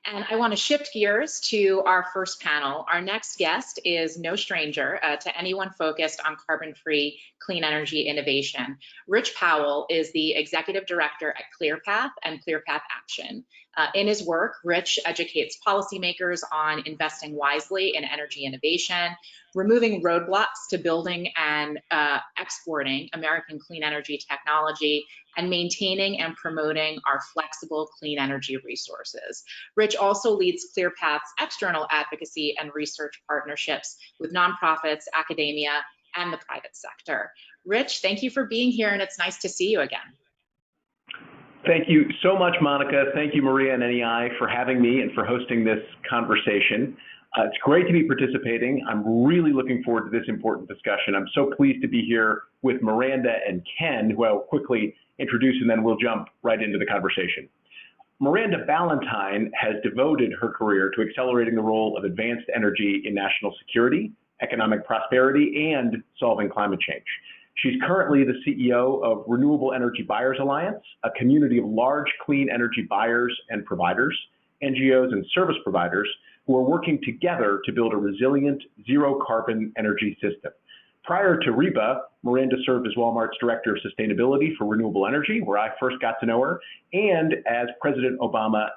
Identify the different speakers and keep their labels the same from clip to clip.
Speaker 1: And I want to shift gears to our first panel. Our next guest is no stranger to anyone focused on carbon-free clean energy innovation. Rich Powell is the executive director at ClearPath and ClearPath Action. In his work, Rich educates policymakers on investing wisely in energy innovation, removing roadblocks to building and exporting American clean energy technology, and maintaining and promoting our flexible clean energy resources. Rich also leads ClearPath's external advocacy and research partnerships with nonprofits, academia, and the private sector. Rich, thank you for being here, and it's nice to see you again.
Speaker 2: Thank you so much, Monica. Thank you, Maria and NEI, for having me and for hosting this conversation. It's great to be participating. I'm really looking forward to this important discussion. I'm so pleased to be here with Miranda and Ken, who I'll quickly introduce, and then we'll jump right into the conversation. Miranda Ballentine has devoted her career to accelerating the role of advanced energy in national security, economic prosperity, and solving climate change. She's currently the CEO of Renewable Energy Buyers Alliance, a community of large clean energy buyers and providers, NGOs and service providers who are working together to build a resilient, zero-carbon energy system. Prior to REBA, Miranda served as Walmart's Director of Sustainability for Renewable Energy, where I first got to know her, and as President Obama's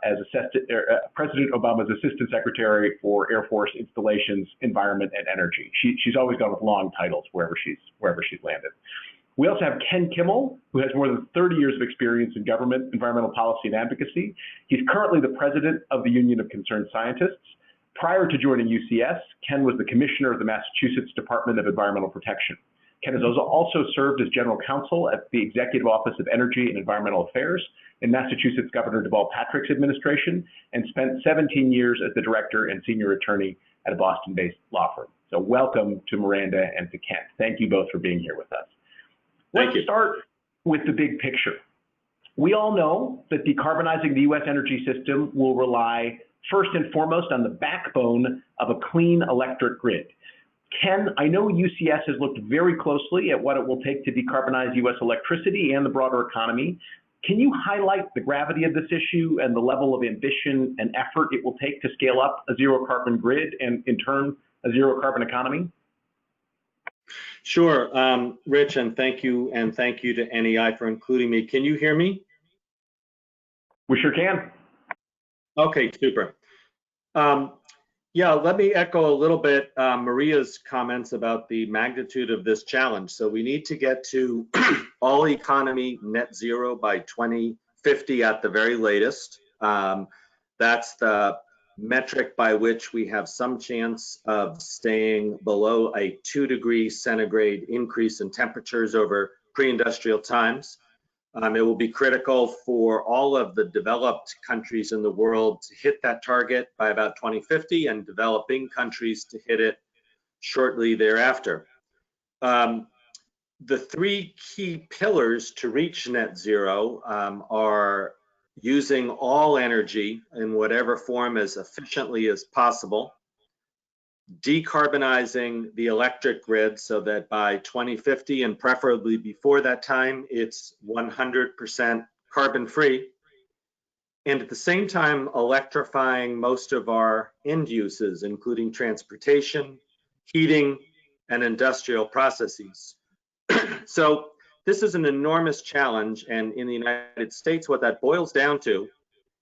Speaker 2: Assistant Secretary for Air Force Installations, Environment, and Energy. She's always gone with long titles wherever she's landed. We also have Ken Kimmell, who has more than 30 years of experience in government, environmental policy, and advocacy. He's currently the president of the Union of Concerned Scientists. Prior to joining UCS, Ken was the commissioner of the Massachusetts Department of Environmental Protection. Ken has also served as general counsel at the Executive Office of Energy and Environmental Affairs in Massachusetts Governor Deval Patrick's administration, and spent 17 years as the director and senior attorney at a Boston-based law firm. So welcome to Miranda and to Ken. Thank you both for being here with us. Let's start with the big picture. We all know that decarbonizing the U.S. energy system will rely first and foremost on the backbone of a clean electric grid. Ken, I know UCS has looked very closely at what it will take to decarbonize U.S. electricity and the broader economy. Can you highlight the gravity of this issue and the level of ambition and effort it will take to scale up a zero carbon grid and in turn a zero carbon economy?
Speaker 3: Sure, Rich, and thank you to NEI for including me. Can you hear me?
Speaker 2: We sure can.
Speaker 3: Okay, super. Yeah, let me echo a little bit Maria's comments about the magnitude of this challenge. So we need to get to all economy net zero by 2050 at the very latest. That's the metric by which we have some chance of staying below a 2 degrees centigrade increase in temperatures over pre-industrial times. It will be critical for all of the developed countries in the world to hit that target by about 2050 and developing countries to hit it shortly thereafter. The three key pillars to reach net zero are using all energy in whatever form as efficiently as possible, decarbonizing the electric grid so that by 2050 and preferably before that time, it's 100% carbon free. And at the same time, electrifying most of our end uses, including transportation, heating, and industrial processes. So this is an enormous challenge. And in the United States, what that boils down to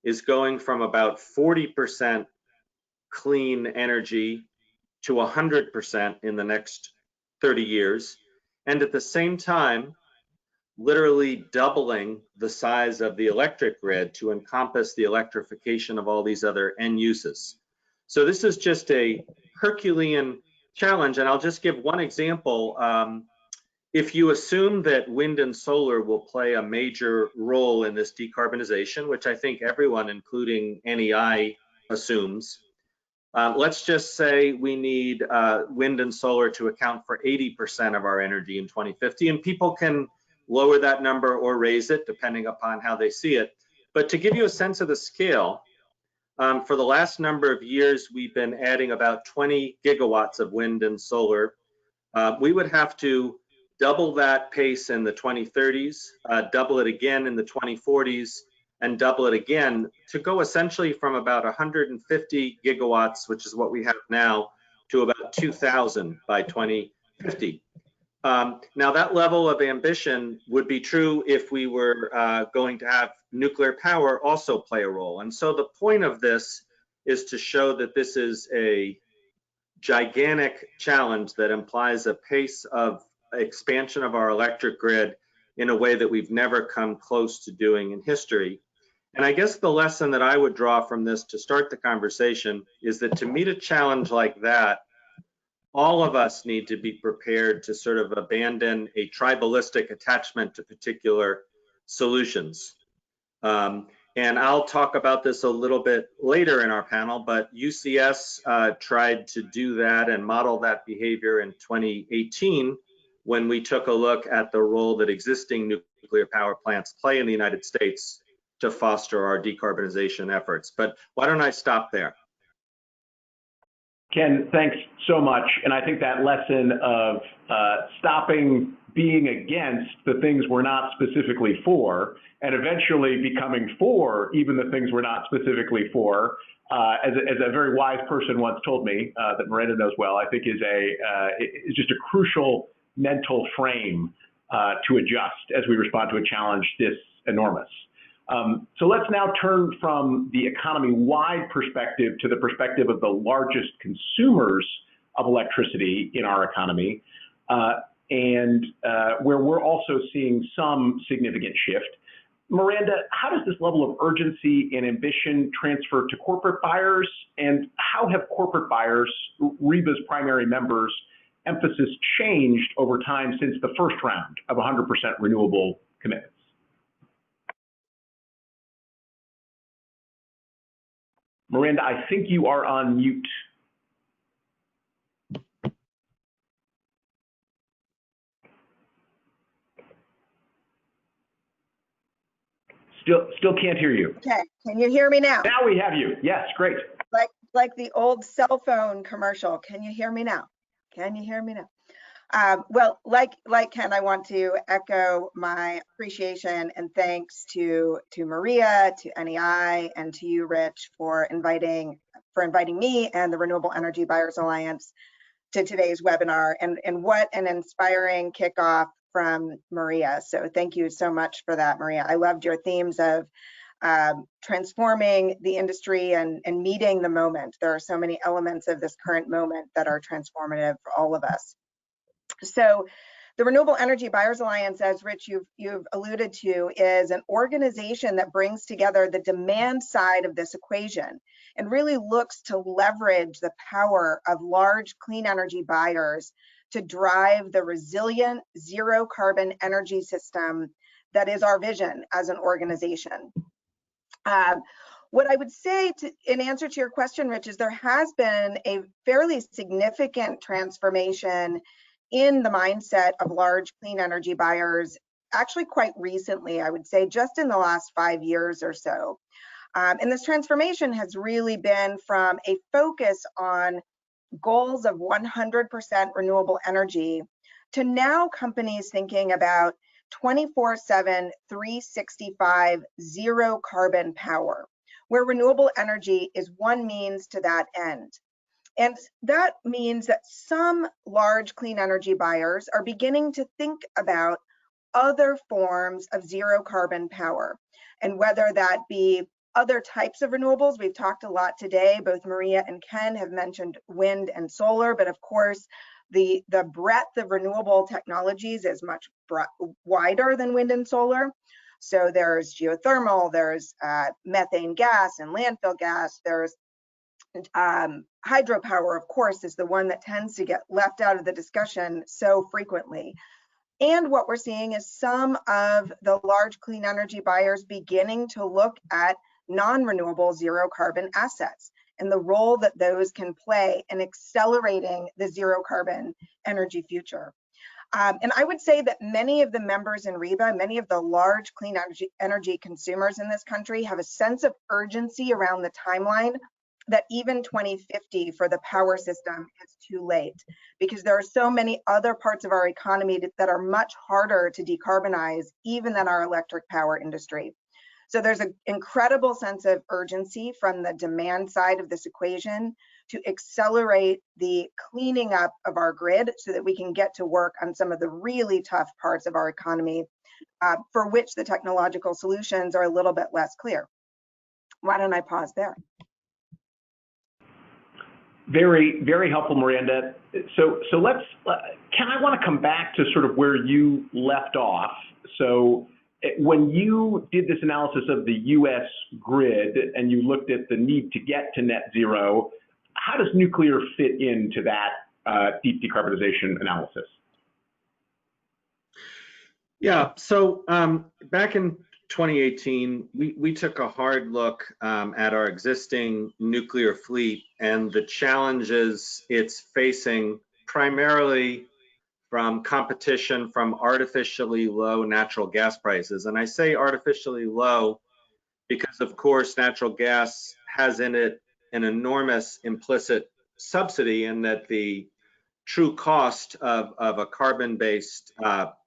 Speaker 3: is going from about 40% clean energy to 100% in the next 30 years, and at the same time, literally doubling the size of the electric grid to encompass the electrification of all these other end uses. So this is just a Herculean challenge, and I'll just give one example. If you assume that wind and solar will play a major role in this decarbonization, which I think everyone, including NEI, assumes, let's just say we need wind and solar to account for 80% of our energy in 2050, and people can lower that number or raise it depending upon how they see it. But to give you a sense of the scale, for the last number of years, we've been adding about 20 gigawatts of wind and solar. We would have to double that pace in the 2030s, double it again in the 2040s, and double it again to go essentially from about 150 gigawatts, which is what we have now, to about 2,000 by 2050. Now, that level of ambition would be true if we were going to have nuclear power also play a role. And so the point of this is to show that this is a gigantic challenge that implies a pace of expansion of our electric grid in a way that we've never come close to doing in history. And I guess the lesson that I would draw from this to start the conversation is that to meet a challenge like that, all of us need to be prepared to sort of abandon a tribalistic attachment to particular solutions. And I'll talk about this a little bit later in our panel, but UCS tried to do that and model that behavior in 2018 when we took a look at the role that existing nuclear power plants play in the United States to foster our decarbonization efforts. But why don't I stop there?
Speaker 2: Ken, thanks so much. And I think that lesson of stopping being against the things we're not specifically for and eventually becoming for even the things we're not specifically for, as a very wise person once told me that Miranda knows well, I think is just a crucial mental frame to adjust as we respond to a challenge this enormous. So let's now turn from the economy-wide perspective to the perspective of the largest consumers of electricity in our economy, and where we're also seeing some significant shift. Miranda, how does this level of urgency and ambition transfer to corporate buyers, and how have corporate buyers, REBA's primary members, emphasis changed over time since the first round of 100% renewable commitments? Miranda, I think you are on mute. Still can't hear you.
Speaker 4: Okay, can you hear me now?
Speaker 2: Now we have you. Yes, great.
Speaker 4: Like the old cell phone commercial. Can you hear me now? Can you hear me now? Well, like Ken, I want to echo my appreciation and thanks to Maria, to NEI, and to you, Rich, for inviting me and the Renewable Energy Buyers Alliance to today's webinar. And what an inspiring kickoff from Maria. So thank you so much for that, Maria. I loved your themes of transforming the industry and meeting the moment. There are so many elements of this current moment that are transformative for all of us. So the Renewable Energy Buyers Alliance, as Rich, you've alluded to, is an organization that brings together the demand side of this equation and really looks to leverage the power of large clean energy buyers to drive the resilient zero carbon energy system that is our vision as an organization. What I would say in answer to your question, Rich, is there has been a fairly significant transformation in the mindset of large clean energy buyers, actually quite recently, I would say just in the last 5 years or so. And this transformation has really been from a focus on goals of 100% renewable energy to now companies thinking about 24/7, 365 zero carbon power, where renewable energy is one means to that end. And that means that some large clean energy buyers are beginning to think about other forms of zero carbon power, and whether that be other types of renewables. We've talked a lot today, both Maria and Ken have mentioned wind and solar, but of course, the breadth of renewable technologies is much wider than wind and solar. So there's geothermal, there's methane gas and landfill gas, there's hydropower, of course, is the one that tends to get left out of the discussion so frequently. And what we're seeing is some of the large clean energy buyers beginning to look at non-renewable zero carbon assets and the role that those can play in accelerating the zero carbon energy future. And I would say that many of the members in REBA, many of the large clean energy consumers in this country have a sense of urgency around the timeline that even 2050 for the power system is too late, because there are so many other parts of our economy that are much harder to decarbonize even than our electric power industry. So there's an incredible sense of urgency from the demand side of this equation to accelerate the cleaning up of our grid so that we can get to work on some of the really tough parts of our economy for which the technological solutions are a little bit less clear. Why don't I pause there?
Speaker 2: Very, very helpful, Miranda. So let's, I want to come back to sort of where you left off. So when you did this analysis of the US grid and you looked at the need to get to net zero, how does nuclear fit into that deep decarbonization analysis?
Speaker 3: Yeah, so back in 2018, we took a hard look at our existing nuclear fleet and the challenges it's facing, primarily from competition from artificially low natural gas prices. And I say artificially low because, of course, natural gas has in it an enormous implicit subsidy, in that the true cost of a carbon-based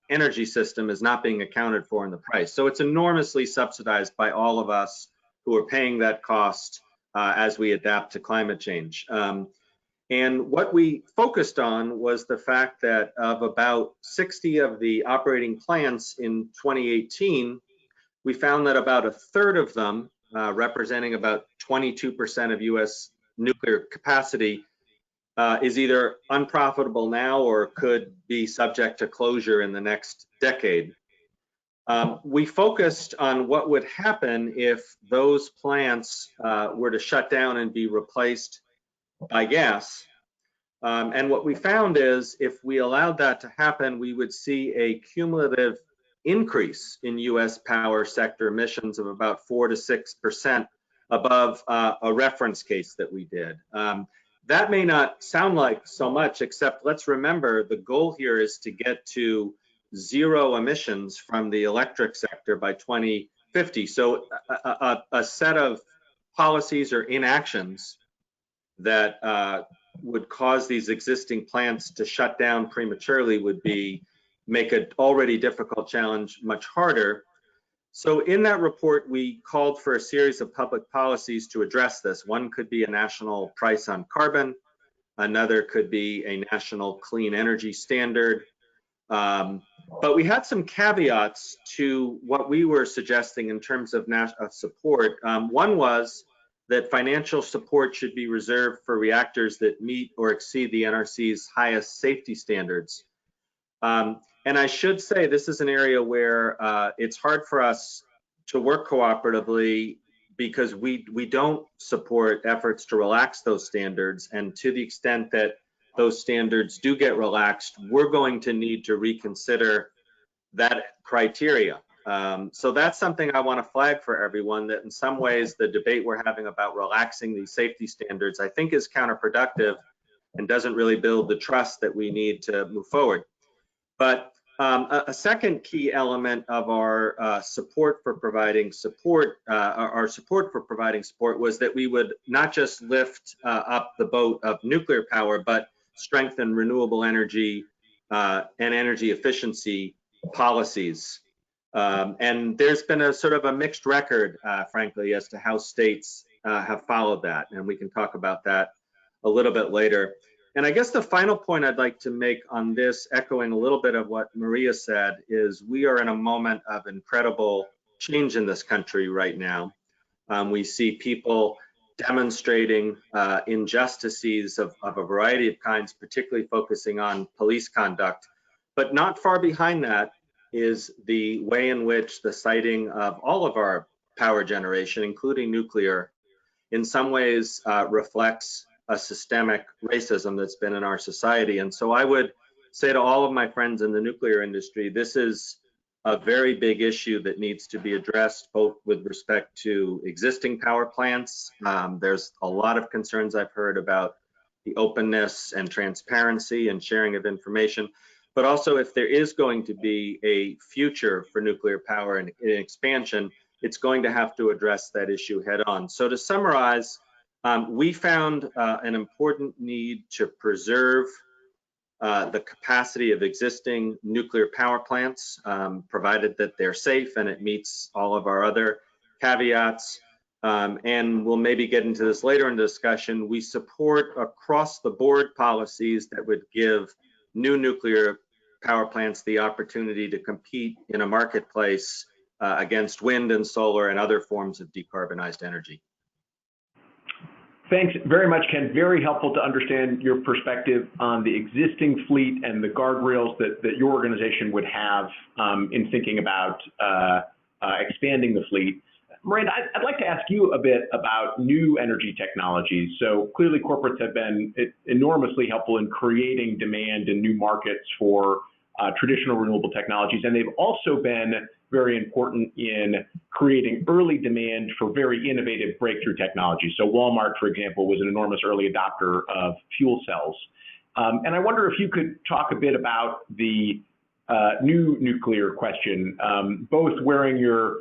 Speaker 3: energy system is not being accounted for in the price. So it's enormously subsidized by all of us who are paying that cost as we adapt to climate change. And what we focused on was the fact that of about 60 of the operating plants in 2018, we found that about a third of them, representing about 22% of US nuclear capacity, is either unprofitable now or could be subject to closure in the next decade. We focused on what would happen if those plants were to shut down and be replaced by gas. And what we found is if we allowed that to happen, we would see a cumulative increase in US power sector emissions of about 4 to 6% above a reference case that we did. That may not sound like so much, except let's remember the goal here is to get to zero emissions from the electric sector by 2050. So a set of policies or inactions that would cause these existing plants to shut down prematurely would make an already difficult challenge much harder. So in that report, we called for a series of public policies to address this. One could be a national price on carbon. Another could be a national clean energy standard. But we had some caveats to what we were suggesting in terms of support. One was that financial support should be reserved for reactors that meet or exceed the NRC's highest safety standards. And I should say this is an area where it's hard for us to work cooperatively because we don't support efforts to relax those standards. And to the extent that those standards do get relaxed, we're going to need to reconsider that criteria. So that's something I want to flag for everyone, that in some ways the debate we're having about relaxing these safety standards, I think, is counterproductive and doesn't really build the trust that we need to move forward. But a second key element of our support for providing support, was that we would not just lift up the boat of nuclear power, but strengthen renewable energy and energy efficiency policies. And there's been a sort of a mixed record, frankly, as to how states have followed that. And we can talk about that a little bit later. And I guess the final point I'd like to make on this, echoing a little bit of what Maria said, is we are in a moment of incredible change in this country right now. We see people demonstrating injustices of a variety of kinds, particularly focusing on police conduct. But not far behind that is the way in which the siting of all of our power generation, including nuclear, in some ways reflects a systemic racism that's been in our society. And so I would say to all of my friends in the nuclear industry, this is a very big issue that needs to be addressed, both with respect to existing power plants. There's a lot of concerns I've heard about the openness and transparency and sharing of information, but also if there is going to be a future for nuclear power and expansion, it's going to have to address that issue head on. So to summarize, we found an important need to preserve the capacity of existing nuclear power plants, provided that they're safe and it meets all of our other caveats, and we'll maybe get into this later in the discussion. We support across the board policies that would give new nuclear power plants the opportunity to compete in a marketplace against wind and solar and other forms of decarbonized energy.
Speaker 2: Thanks very much, Ken. Very helpful to understand your perspective on the existing fleet and the guardrails that your organization would have in thinking about expanding the fleet. Miranda, I'd like to ask you a bit about new energy technologies. So clearly corporates have been enormously helpful in creating demand in new markets for traditional renewable technologies, and they've also been very important in creating early demand for very innovative breakthrough technologies. So Walmart, for example, was an enormous early adopter of fuel cells. And I wonder if you could talk a bit about the new nuclear question, both wearing your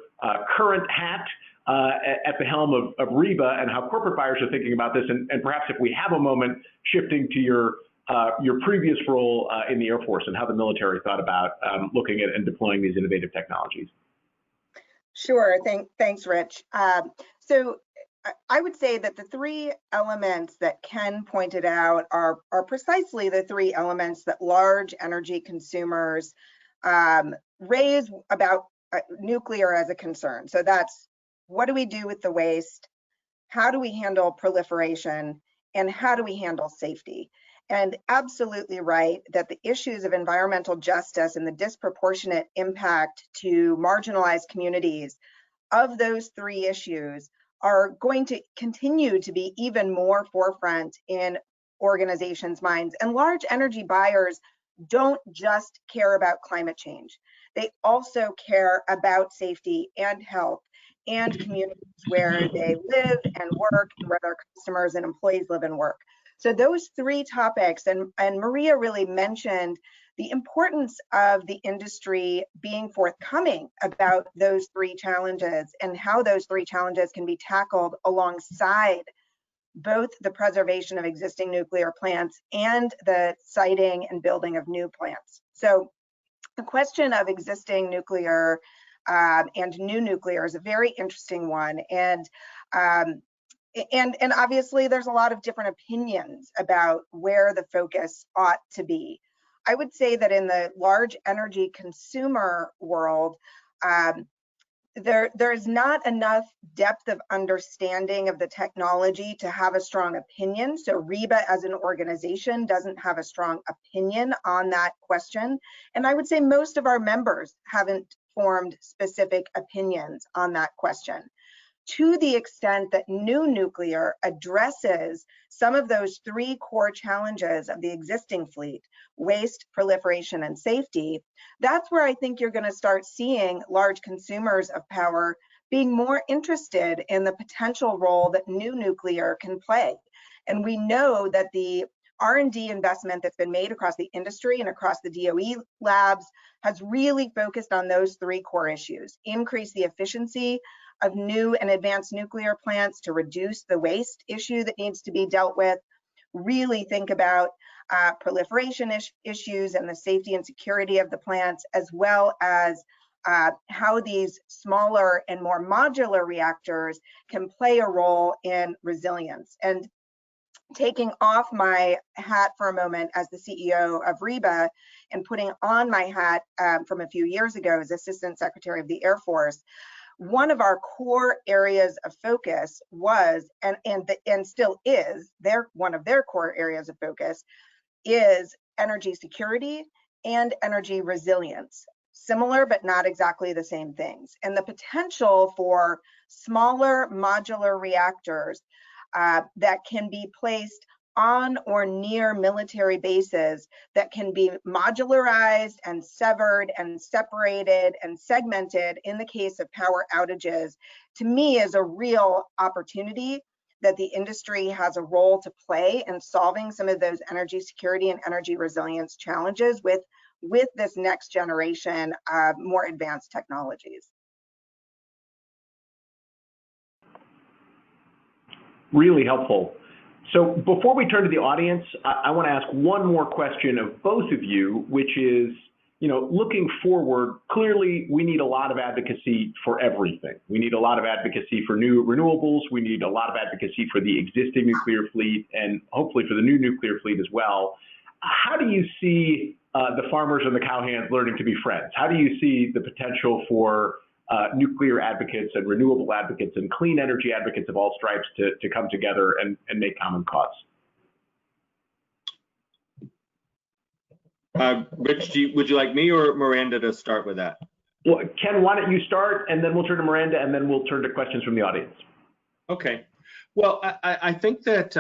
Speaker 2: current hat at the helm of REBA and how corporate buyers are thinking about this, and perhaps if we have a moment, shifting to your previous role in the Air Force and how the military thought about looking at and deploying these innovative technologies.
Speaker 4: Sure, thanks, Rich. So I would say that the three elements that Ken pointed out are precisely the three elements that large energy consumers raise about nuclear as a concern. So that's, what do we do with the waste? How do we handle proliferation? And how do we handle safety? And absolutely right that the issues of environmental justice and the disproportionate impact to marginalized communities of those three issues are going to continue to be even more forefront in organizations' minds. And large energy buyers don't just care about climate change. They also care about safety and health and communities where they live and work and where their customers and employees live and work. So those three topics, and Maria really mentioned the importance of the industry being forthcoming about those three challenges and how those three challenges can be tackled alongside both the preservation of existing nuclear plants and the siting and building of new plants. So the question of existing nuclear and new nuclear is a very interesting one. And obviously there's a lot of different opinions about where the focus ought to be. I would say that in the large energy consumer world, there's not enough depth of understanding of the technology to have a strong opinion. So REBA as an organization doesn't have a strong opinion on that question. And I would say most of our members haven't formed specific opinions on that question. To the extent that new nuclear addresses some of those three core challenges of the existing fleet, waste, proliferation, and safety, that's where I think you're going to start seeing large consumers of power being more interested in the potential role that new nuclear can play. And we know that the R&D investment that's been made across the industry and across the DOE labs has really focused on those three core issues: increase the efficiency of new and advanced nuclear plants to reduce the waste issue that needs to be dealt with, really think about proliferation issues and the safety and security of the plants, as well as how these smaller and more modular reactors can play a role in resilience. And taking off my hat for a moment as the CEO of REBA and putting on my hat from a few years ago as Assistant Secretary of the Air Force, one of our core areas of focus was, and still is, one of their core areas of focus is energy security and energy resilience. Similar, but not exactly the same things. And the potential for smaller modular reactors that can be placed on or near military bases that can be modularized and severed and separated and segmented in the case of power outages, to me is a real opportunity that the industry has a role to play in solving some of those energy security and energy resilience challenges with this next generation of more advanced technologies.
Speaker 2: Really helpful. So before we turn to the audience, I want to ask one more question of both of you, which is, looking forward, clearly we need a lot of advocacy for everything. We need a lot of advocacy for new renewables. We need a lot of advocacy for the existing nuclear fleet and hopefully for the new nuclear fleet as well. How do you see the farmers and the cowhands learning to be friends? How do you see the potential for nuclear advocates and renewable advocates and clean energy advocates of all stripes to come together and make common cause?
Speaker 3: Rich, would you like me or Miranda to start with that?
Speaker 2: Well, Ken, why don't you start, and then we'll turn to Miranda, and then we'll turn to questions from the audience.
Speaker 3: Okay. Well, I think that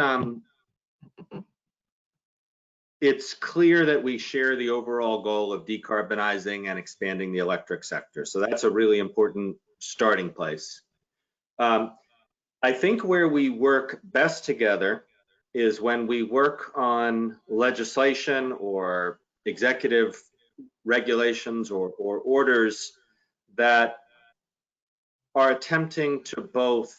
Speaker 3: it's clear that we share the overall goal of decarbonizing and expanding the electric sector. So that's a really important starting place. I think where we work best together is when we work on legislation or executive regulations or orders that are attempting to both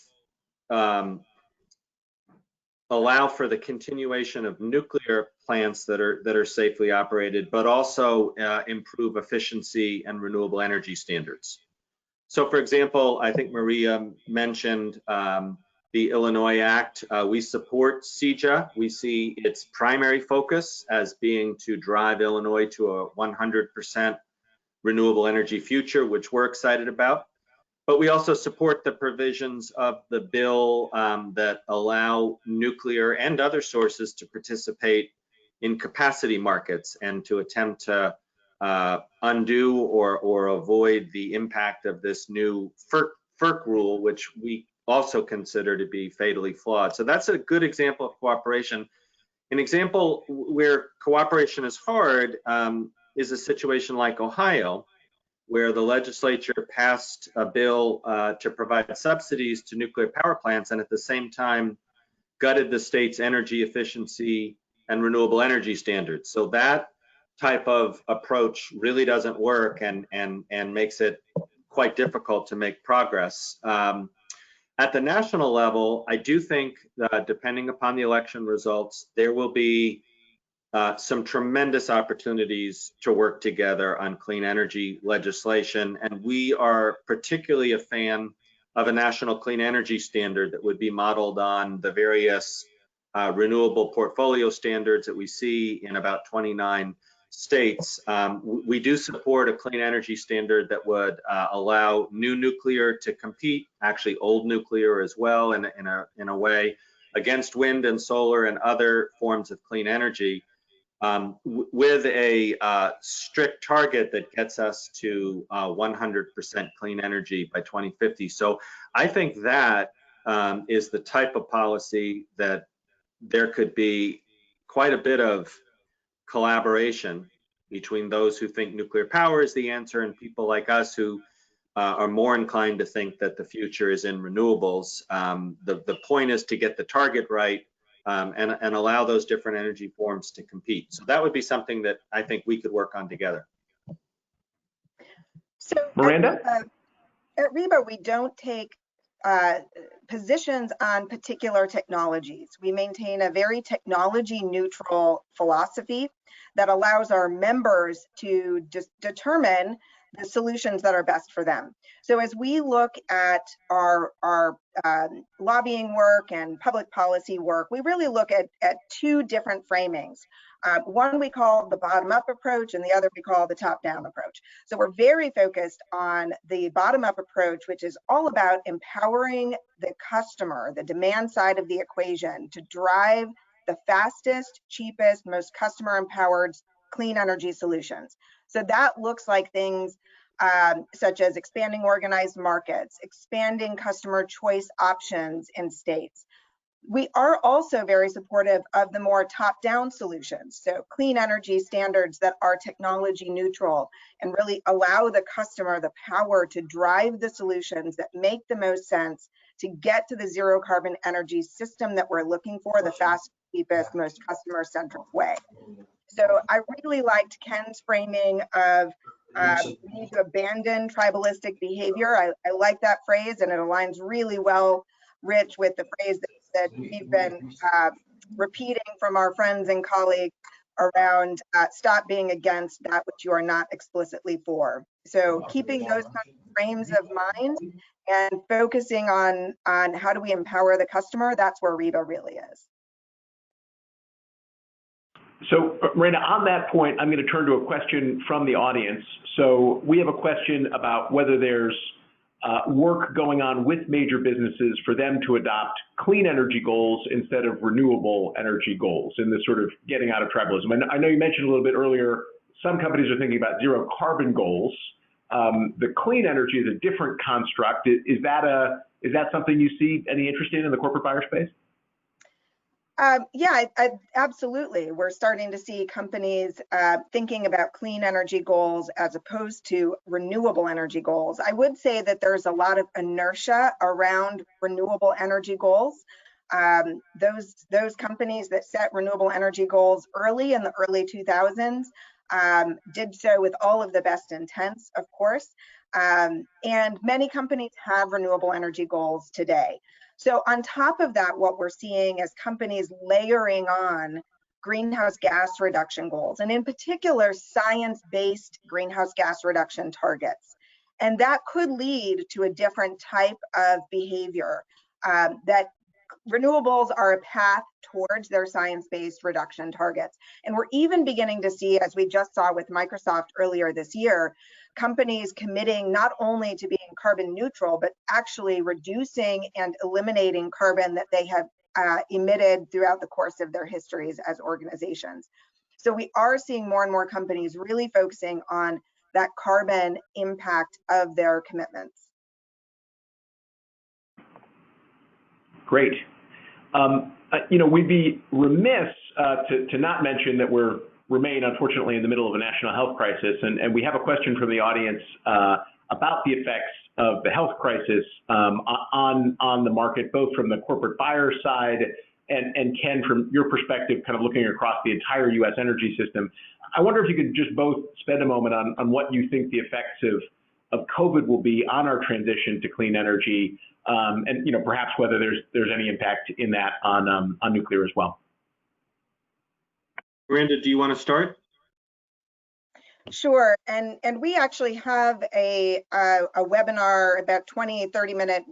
Speaker 3: allow for the continuation of nuclear plants that are safely operated, but also improve efficiency and renewable energy standards. So, for example, I think Maria mentioned the Illinois Act. We support CEJA. We see its primary focus as being to drive Illinois to a 100% renewable energy future, which we're excited about. But we also support the provisions of the bill that allow nuclear and other sources to participate in capacity markets and to attempt to undo or avoid the impact of this new FERC rule, which we also consider to be fatally flawed. So that's a good example of cooperation. An example where cooperation is hard is a situation like Ohio, where the legislature passed a bill to provide subsidies to nuclear power plants and at the same time gutted the state's energy efficiency and renewable energy standards. So that type of approach really doesn't work and makes it quite difficult to make progress. At the national level, I do think that depending upon the election results, there will be some tremendous opportunities to work together on clean energy legislation. And we are particularly a fan of a national clean energy standard that would be modeled on the various renewable portfolio standards that we see in about 29 states. We do support a clean energy standard that would allow new nuclear to compete, actually old nuclear as well in a way, against wind and solar and other forms of clean energy. With a strict target that gets us to 100% clean energy by 2050. So I think that is the type of policy that there could be quite a bit of collaboration between those who think nuclear power is the answer and people like us who are more inclined to think that the future is in renewables. The point is to get the target right and allow those different energy forms to compete. So that would be something that I think we could work on together.
Speaker 4: So
Speaker 2: Miranda?
Speaker 4: At REBA, we don't take positions on particular technologies. We maintain a very technology neutral philosophy that allows our members to just determine the solutions that are best for them. So as we look at our lobbying work and public policy work, we really look at two different framings. One we call the bottom-up approach and the other we call the top-down approach. So we're very focused on the bottom-up approach, which is all about empowering the customer, the demand side of the equation, to drive the fastest, cheapest, most customer-empowered clean energy solutions. So that looks like things such as expanding organized markets, expanding customer choice options in states. We are also very supportive of the more top-down solutions, so clean energy standards that are technology neutral and really allow the customer the power to drive the solutions that make the most sense to get to the zero carbon energy system that we're looking for, the fastest, cheapest, most customer-centric way. So I really liked Ken's framing of we need to abandon tribalistic behavior. I like that phrase, and it aligns really well, Rich, with the phrase that we've been repeating from our friends and colleagues around stop being against that which you are not explicitly for. So keeping those kind of frames of mind and focusing on how do we empower the customer, that's where REBA really is.
Speaker 2: So, Miranda, on that point, I'm going to turn to a question from the audience. So we have a question about whether there's work going on with major businesses for them to adopt clean energy goals instead of renewable energy goals in this sort of getting out of tribalism. And I know you mentioned a little bit earlier, some companies are thinking about zero carbon goals. The clean energy is a different construct. Is that something you see any interest in the corporate buyer space?
Speaker 4: Yeah, absolutely. We're starting to see companies thinking about clean energy goals as opposed to renewable energy goals. I would say that there's a lot of inertia around renewable energy goals. Those companies that set renewable energy goals early in the early 2000s did so with all of the best intents, of course. And many companies have renewable energy goals today. So on top of that, what we're seeing is companies layering on greenhouse gas reduction goals, and in particular, science-based greenhouse gas reduction targets. And that could lead to a different type of behavior, that renewables are a path towards their science-based reduction targets. And we're even beginning to see, as we just saw with Microsoft earlier this year, companies committing not only to being carbon neutral, but actually reducing and eliminating carbon that they have emitted throughout the course of their histories as organizations. So we are seeing more and more companies really focusing on that carbon impact of their commitments.
Speaker 2: Great. We'd be remiss to not mention that we remain, unfortunately, in the middle of a national health crisis, and we have a question from the audience about the effects of the health crisis on the market, both from the corporate buyer side and Ken, from your perspective, kind of looking across the entire U.S. energy system. I wonder if you could just both spend a moment on what you think the effects of COVID will be on our transition to clean energy, and perhaps whether there's any impact in that on nuclear as well.
Speaker 3: Miranda, do you want to start?
Speaker 4: Sure, and we actually have a webinar, about 30-minute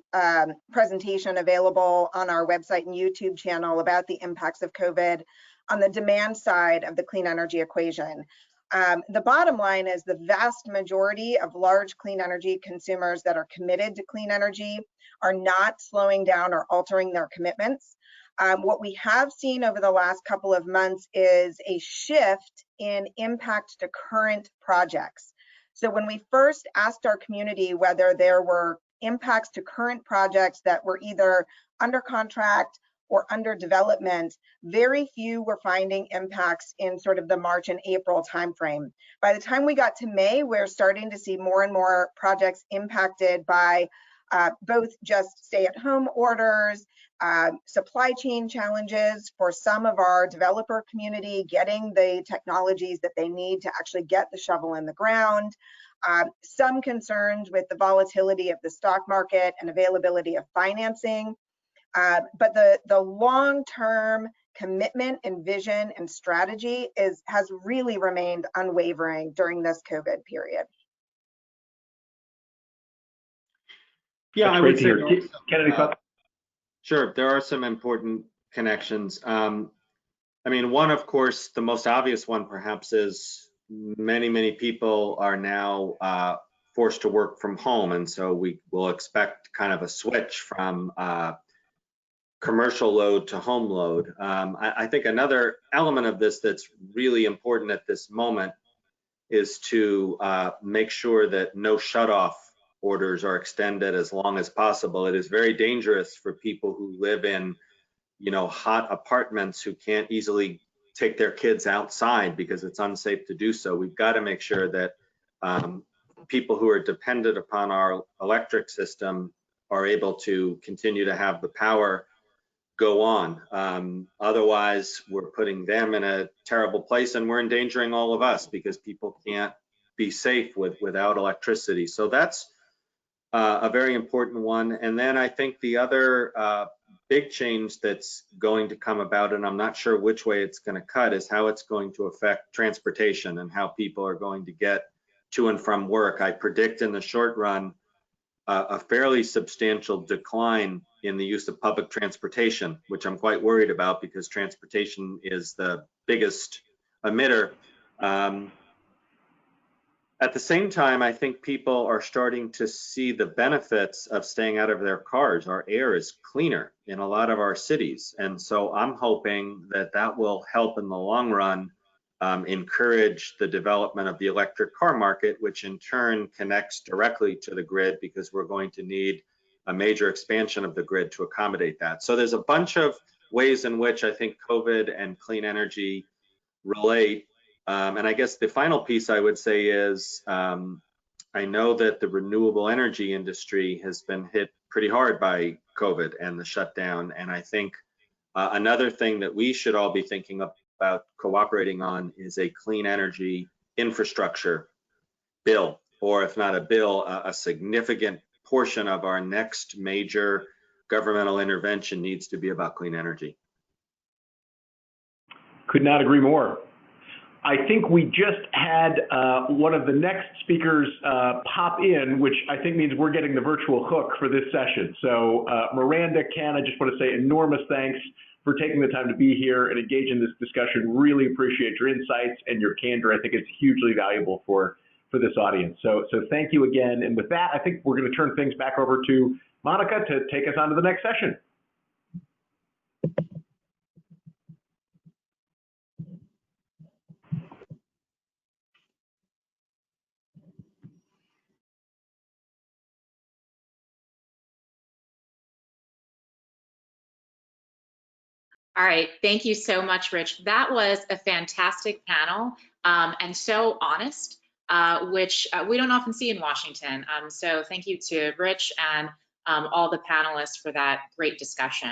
Speaker 4: presentation available on our website and YouTube channel about the impacts of COVID on the demand side of the clean energy equation. The bottom line is the vast majority of large clean energy consumers that are committed to clean energy are not slowing down or altering their commitments. What we have seen over the last couple of months is a shift in impact to current projects. So when we first asked our community whether there were impacts to current projects that were either under contract or under development, very few were finding impacts in sort of the March and April timeframe. By the time we got to May, we're starting to see more and more projects impacted by both just stay-at-home orders, supply chain challenges for some of our developer community, getting the technologies that they need to actually get the shovel in the ground, some concerns with the volatility of the stock market and availability of financing. But the long-term commitment and vision and strategy has really remained unwavering during this COVID period.
Speaker 3: Yeah, I would say,
Speaker 2: Kennedy,
Speaker 3: sure, there are some important connections. I mean, one, of course, the most obvious one perhaps is many people are now forced to work from home. And so we will expect kind of a switch from commercial load to home load. I think another element of this that's really important at this moment is to make sure that no shutoff orders are extended as long as possible. It is very dangerous for people who live in, hot apartments who can't easily take their kids outside because it's unsafe to do so. We've got to make sure that people who are dependent upon our electric system are able to continue to have the power go on. Otherwise, we're putting them in a terrible place, and we're endangering all of us because people can't be safe without electricity. So that's a very important one. And then I think the other big change that's going to come about, and I'm not sure which way it's going to cut, is how it's going to affect transportation and how people are going to get to and from work. I predict in the short run a fairly substantial decline in the use of public transportation, which I'm quite worried about because transportation is the biggest emitter. At the same time, I think people are starting to see the benefits of staying out of their cars. Our air is cleaner in a lot of our cities. And so I'm hoping that that will help in the long run encourage the development of the electric car market, which in turn connects directly to the grid because we're going to need a major expansion of the grid to accommodate that. So there's a bunch of ways in which I think COVID and clean energy relate. And I guess the final piece I would say is I know that the renewable energy industry has been hit pretty hard by COVID and the shutdown. And I think another thing that we should all be thinking about cooperating on is a clean energy infrastructure bill, or if not a bill, a significant portion of our next major governmental intervention needs to be about clean energy.
Speaker 2: Could not agree more. I think we just had one of the next speakers pop in, which I think means we're getting the virtual hook for this session. So Miranda, Ken, I just want to say enormous thanks for taking the time to be here and engage in this discussion. Really appreciate your insights and your candor. I think it's hugely valuable for this audience. So thank you again. And with that, I think we're going to turn things back over to Monica to take us on to the next session.
Speaker 1: All right, thank you so much, Rich. That was a fantastic panel and so honest, which we don't often see in Washington. So thank you to Rich and all the panelists for that great discussion.